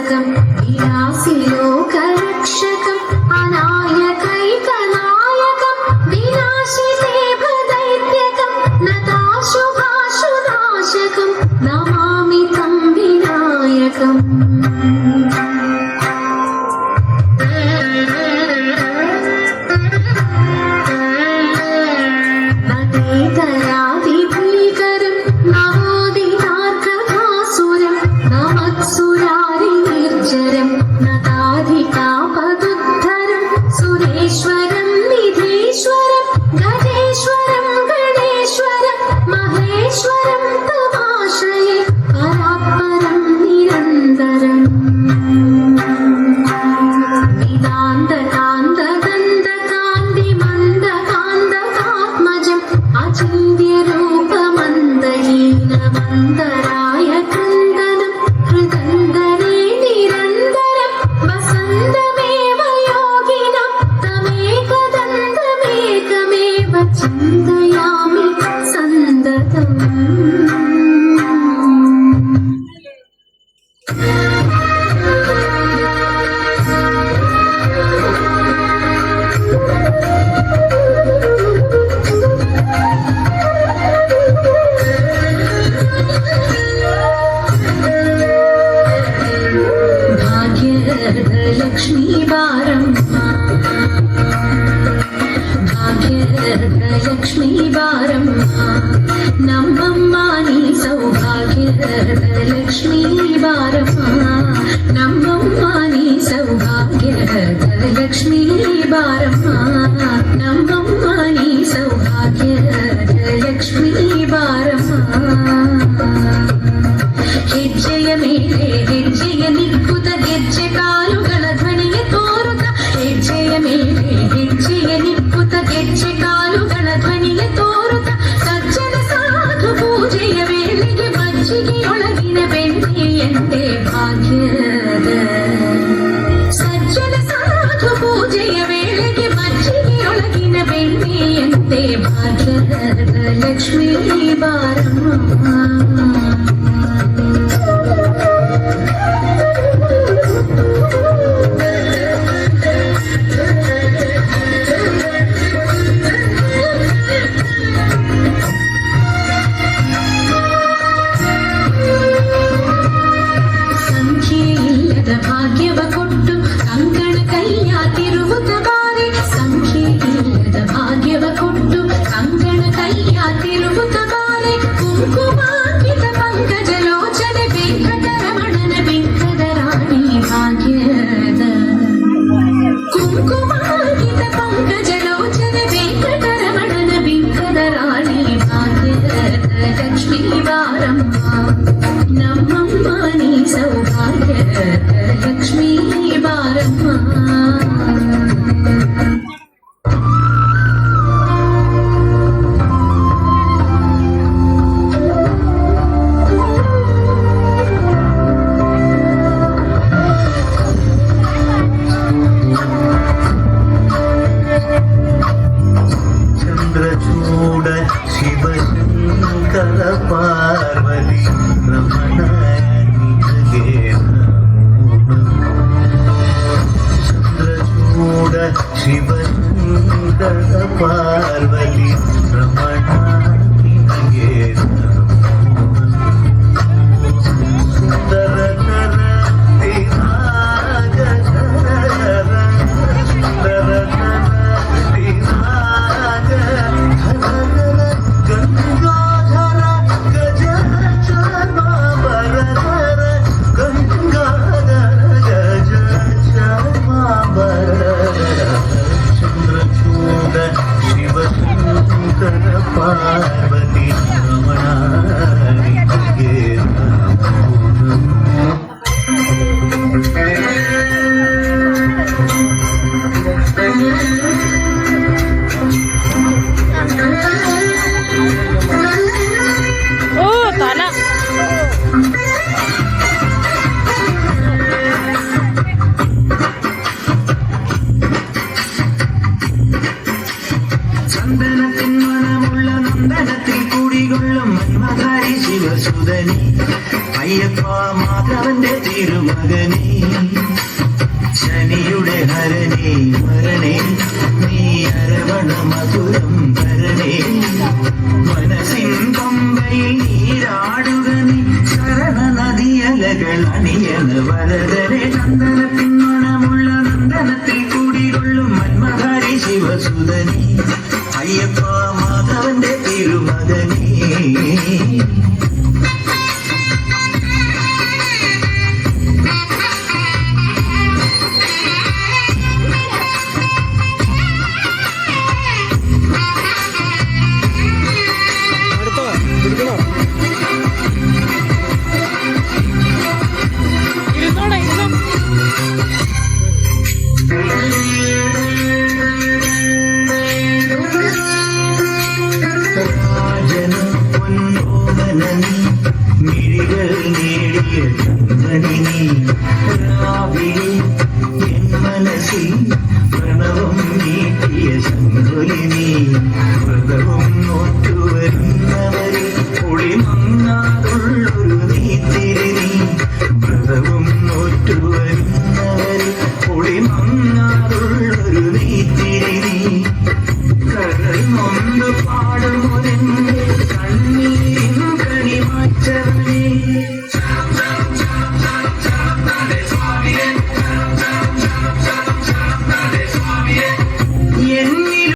वासकं विलासिलोकरक्षकं अनायकैकनायकं विनाशिते भदैत्यकं नताशुभाशुनाशकं नमामि तं विनायकम् लक्ष्मी बारम्मा भाग्यद लक्ष्मी बारम्मा नम्मम्मा नी सौभाग्यद लक्ष्मी बारम्मा नम्मम्मा नी सौभाग्यद लक्ष्मी बारम्मा नम्मम्मा नी सौभाग्यद लक्ष्मी बारम्मा ಹೆಜ್ಜೆಯ ಮೇಲೆ ಹೆಜ್ಜೆಯ ನಿಕ್ಕುತ ಗೆಜ್ಜೆ ಕಾಲುಗಳ ಧ್ವನಿಯ ತೋರುತ್ತ ಹೆಜ್ಜೆಯ ಮೇಲೆ ಹೆಜ್ಜೆಯ ನಿಕ್ಕುತ ಗೆಜ್ಜೆ ಕಾಲುಗಳ ಧ್ವನಿಯ ತೋರುತ್ತ ಸಜ್ಜನ ಸಾಧು ಪೂಜೆಯ ವೇಳೆಗೆ ಮಜ್ಜಿಗೆಯೊಳಗಿನ ಬೆಣ್ಣೆಯಂತೆ ಭಾಗ್ಯದ ಸಜ್ಜನ ಸಾಧು ಪೂಜೆಯ ವೇಳೆಗೆ ಮಜ್ಜಿಗೆಯೊಳಗಿನ ಬೆಣ್ಣೆಯಂತೆ ಭಾಗ್ಯದ ಲಕ್ಷ್ಮೀ ಬಾರಮ್ಮ ಭಾಗ್ಯವ ಕೊಟ್ಟು ಕಂಕಣ ಕೈಯ ತಿರುವುತ ಬಾರಿ ಸಂಖ್ಯೆ ಇಲ್ಲದ ಭಾಗ್ಯವ ಕೊಟ್ಟು ಕಂಕಣ ಕೈಯ ತಿರುವುತ ಬಾರಿ ಕುಂಕುಮಾಂಕಿತ ಪಂಕಜ ಲೋಚನೆ ವೆಂಕಟರಮಣನ ಬಿಂಕದ ರಾಣಿ ಭಾಗ್ಯದ ಕುಂಕುಮಾಂಕಿತ ಪಂಕಜ ಲೋಚನೆ ವೆಂಕಟರಮಣನ ಬಿಂಕದ ರಾಣಿ ಭಾಗ್ಯದ ಲಕ್ಷ್ಮೀ ಬಾರಮ್ಮ ನಮ್ಮಮ್ಮ ನೀ ಸೌಭಾಗ್ಯದ ಲಕ್ಷ್ಮೀ ಬಾರಮ್ಮ ಚಂದ್ರಚೂಡ ಶಿವಶಂಕರ ಪಾರ್ವತಿ ರಮಣ ಚಂದ್ರಚೂಡ ಶಿವಶಂಕರ ಪಾರ್ವತಿ ರಮಣ ನಿನಗೆ ಸುಂದರ ಕರ ವಿರಾಜಕರ ಸುಂದರ ಕರ ವಿರಾಜಕರ ಗಂಗಾಧರ ಗಜ ಚಾಮಾಬರಧರ ಗಂಗಾಧರ ಗಜ ಚಾಮಾಬರಧರ ಚಂದ್ರಚೂಡ ಶಿವಶಂಕರ ಪಾರ್ವತಿ ರಮಣ ನಿನಗೆ ചന്ദനത്തിൻ മണമുള്ള നന്ദനത്തിൽ കുടികൊള്ളും മന്മധാരി ശിവസുതനി അയ്യപ്പ മാധവന്റെ തിരു തിരുമകനേ ശനിയുടെ ഹരണേ മരണേ നീ അരവണ മധുരം ഭരണേ മനസ്സിൻ കൊമ്പയിൽ നീരാടുക നീ ശരണ നദിയലകൾ അണിയണ വരദരെ ചന്ദനത്തിൻ മണമുള്ള നന്ദനത്തിൽ കൂടികൊള്ളും മന്മഹാരി ശിവസുതനേ അയ്യപ്പ